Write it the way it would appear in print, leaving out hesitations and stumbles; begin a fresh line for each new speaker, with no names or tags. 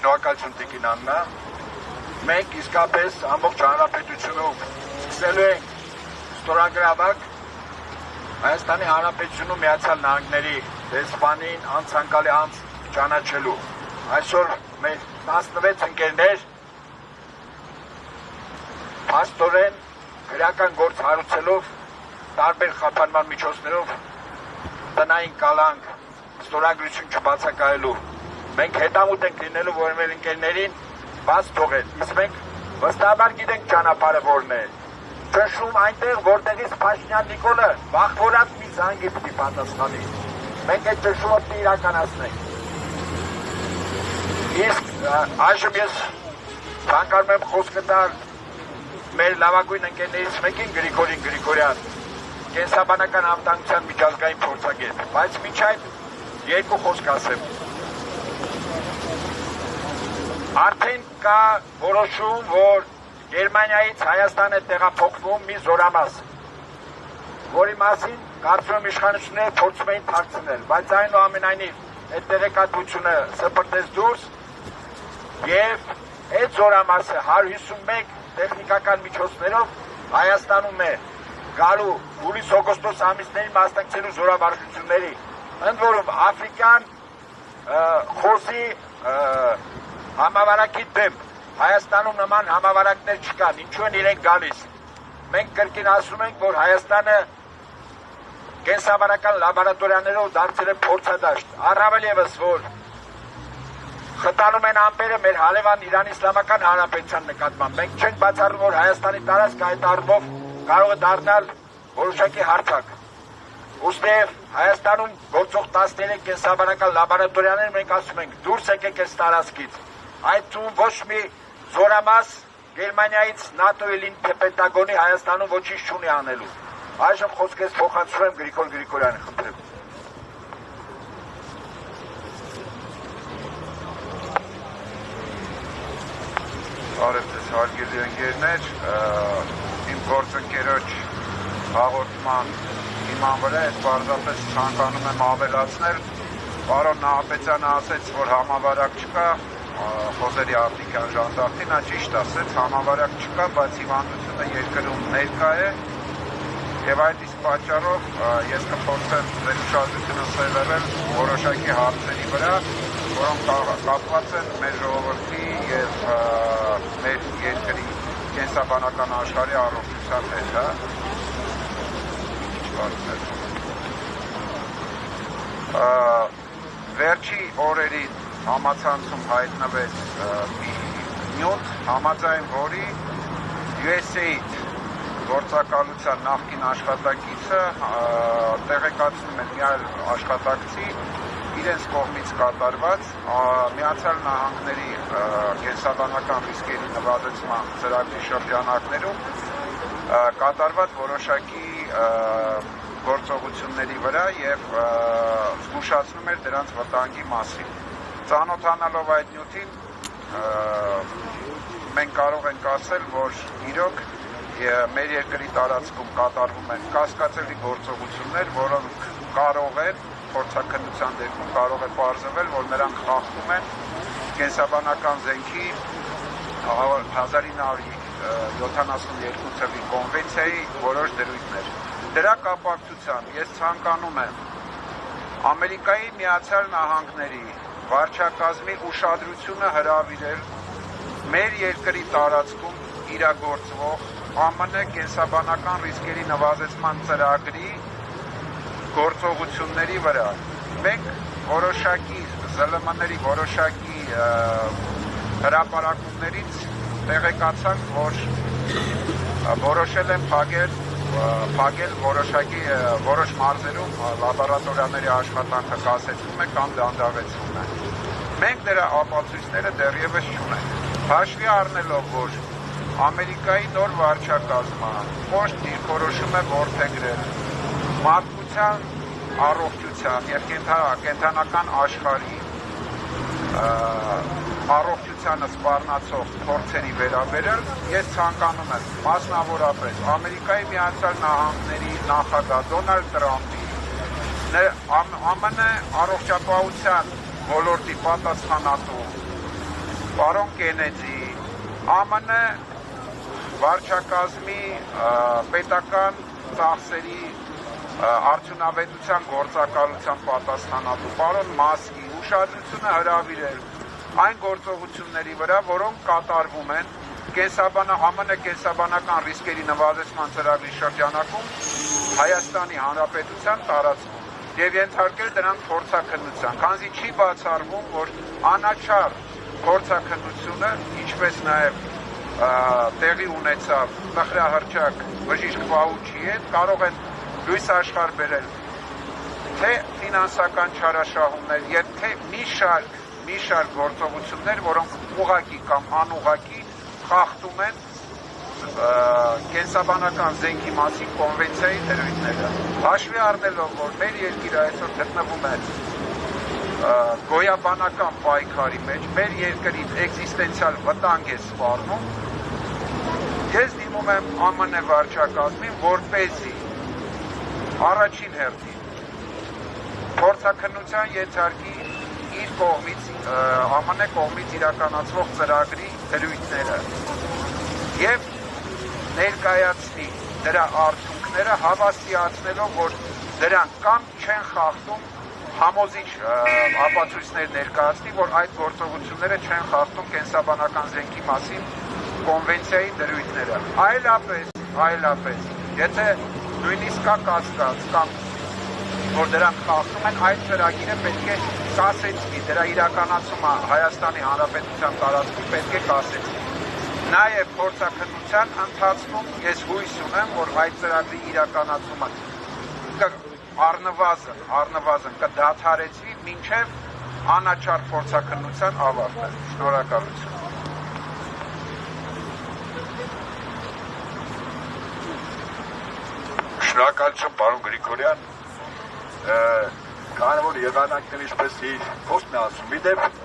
Շնորհակալություն Տիկին Աննա։ Մենք իսկապես ամբողջ հանրապետությունով սկսելու ենք ստորագրավակ Հայաստանի Հանրապետությունում Միացյալ Նահանգների դեսպանին անցանկալի անձ ճանաչելու։ Այսօր մեր 16 ընկերներ փաստորեն քրեական գործ հարուցելով տարբեր խափանման միջոցներով տնային կալանք ստորագրություն չբացակայելու։ Մենք հետամուտ ենք լինելու, որ մեր ընկերներին բաց թողել, իսկ մենք վստահաբար գիտենք ճանապարհը որն է։ Ճնշում այնտեղ, որտեղից Փաշինյան Նիկոլը վախվորած մի զանգի պիտի պատասխանի։ Մենք այդ ճնշումը պիտի իրականացնենք։ Իսկ այժմ ես ցանկանում եմ խոսքը տալ մեր լավագույն ընկերներից մեկին Գրիգորին Գրիգորյան, կենսաբանական անվտանգության միջազգային փորձագետ, բայց մինչ այդ երկու խոսք ասեմ։ Արդեն կա որոշում, որ Գերմանիայից Հայաստան է տեղափոխվում մի զորամաս, որի մասին կարծում եմ իշխանությունները փորձում էին թաքցնել, բայց այնուամենայնիվ այդ տեղեկատվությունը սփռտեց դուրս եւ այդ զորամասը 151 տեխնիկական միջոցներով Հայաստանում է գալու հուլիս-օգոստոս ամիսներին մասնակցելու զորավարժությունների, ընդ որում աֆրիկյան խոզի համավարակի դեմ Հայաստանում նման համավարակներ չկան, ինչու են իրենք գալիս։ Մենք կրկին ասում ենք, որ Հայաստանը կենսաբանական լաբորատորիաներով դարձել է փորձադաշտ, առավել ևս որ խտանում են ամպերը մեր հարևան Իրանի Իսլամական Հանրապետության նկատմամբ։ Մենք չենք բացառում, որ Հայաստանի տարածքը այդ առումով կարող է դառնալ որոշակի հարթակ։ Ուստի Հայաստանում գործող 13 կենսաբանական լաբորատորիաներ մենք ասում ենք դուրս եկեք այս տարածքից։ Այդ թվում ոչ մի զորամաս Գերմանիայից ՆԱՏՕ-ի թե Պենտագոնի Հայաստանում ոչինչ չունի անելու։ Այժմ խոսքս փոխանցում եմ Գրիգոր Գրիգորյանի, խնդրեմ։
Բարև ձեզ հարգելի ընկերներ, իմ գործընկերոջ հաղորդման հիման վրա ես պարզապես ցանկանում եմ ավելացնել, պարոն Նահապետյանը ասեց, որ համավարակ չկա, խոզերի աֆրիկյան ժանդախտին, նա ճիշտ ասեց, համավարակ չկա, բայց հիվանդությունը երկրում ներկա է եւ այդ իսկ պատճառով ես կփորձեմ ձեր ուշադրությունը սևեռել որոշակի հարցերի վրա, որոնք կապված են մեր ժողովրդի եւ մեր երկրի կենսաբանական աշխարհի առողջության հետ, Վերջի օրերին համացանցում հայտնվեց մի նյութ, համաձայն որի USAID գործակալության նախկին աշխատակիցը տեղեկացնում է մի այլ աշխատակցի իրենց կողմից կատարված Միացյալ Նահանգների կենսաբանական ռիսկերի նվազեցման ծրագրի շրջանակներում կատարված որոշակի գործողությունների վրա եւ զգուշացնում էր դրանց վտանգի մասին։ Ծանոթանալով այդ նյութին մենք կարող ենք ասել, որ իրոք մեր երկրի տարածքում կատարվում են կասկածելի գործողություններ, որոնք կարող են փորձաքննության դեպքում կարող է պարզվել, որ նրանք խախտում են կենսաբանական զենքի 1972 թվականի կոնվենցիայի որոշ դրույթներ։ Դրա կապակցությամբ ես ցանկանում եմ Ամերիկայի Միացյալ Նահանգների վարչակազմի ուշադրությունը հրավիրել մեր երկրի տարածքում իրագործվող ԱՄՆ կենսաբանական ռիսկերի նվազեցման ծրագրի գործողությունների վրա։ Մենք որոշակի ԶԼՄ-ների որոշակի հրապարակումներից տեղեկացանք, որ որոշել են փակել որոշ մարզերում լաբորատորիաների աշխատանքը կասեցվում է կամ դանդաղեցվում է։ Մենք դրա ապացույցները դեռևս չունենք։ Հաշվի առնելով, որ Ամերիկայի նոր վարչակազմը կոշտ դիրքորոշում է որդեգրել մարդկության առողջության եւ կենթանական աշխարհի առողջությանը սպառնացող փորձերի վերաբերյալ ես ցանկանում եմ մասնավորապես Ամերիկայի Միացյալ Նահանգների նախագահ Դոնալդ Տրամպի ԱՄՆ առողջապահության ոլորտի պատասխանատու պարոն Կենեդի, ԱՄՆ վարչակազմի պետական ծախսերի արդյունավետության գործակալության պատասխանատու պարոն Մասկի ուշադրությունը հրավիրել այն գործողությունների վրա, որոնք կատարվում են ԱՄՆ կենսաբանական ռիսկերի նվազեցման ծրագրի շրջանակում Հայաստանի Հանրապետության տարածքում եւ ենթարկել դրանք փորձաքննության, քանզի չի բացառվում, որ անաչառ փորձաքննությունը, ինչպես նաեւ տեղի ունեցավ տխրահռչակ բժիշկ Ֆաուչիի հետ, կարող են լույս աշխարհ բերել թե ֆինանսական չարաշահումներ եւ թե մի շարք գործողություններ, որոնք ուղղակի կամ անուղղակի խախտում են կենսաբանական զենքի մասին կոնվենցիայի դրույթները։ Հաշվի առնելով, որ մեր երկիրը այսօր գտնվում է գոյաբանական պայքարի մեջ, մեր երկրի էկզիստենցիալ վտանգ է սպառնում, ես դիմում եմ ԱՄՆ վարչակազմին, որպեսզի առաջին հերթին փորձաքննության ենթարկի իր կողմից ԱՄՆ կողմից իրականացվող ծրագրի դրույթները եւ ներկայացնի դրա արդյունքները հավաստիացնելով, որ դրանք կամ չեն խախտում համոզիչ ապացույցներ ներկայացնի, որ այդ գործողությունները չեն խախտում կենսաբանական զենքի մասին կոնվենցիայի դրույթները։ Այլապես, եթե նույնիսկ կա կասկած կամ որ դրանք խախտում են, այդ ծրագիրը պետք է կասեցվի, դրա իրականացումը Հայաստանի Հանրապետության տարածքում պետք է կասեցվի։ Նաև փորձաքննության ընթացքում ես հույս ունեմ, որ այդ ծրագրի իրականացումը առնվազն կդադարեցվի մինչև անաչառ փորձաքննության ավարտը։ Շնորհակալություն։
Շնորհակալություն, պարոն Գրիգորյան։ Կարևոր եղանակներ, ինչպես իր խոսքն ասում, մի դեպ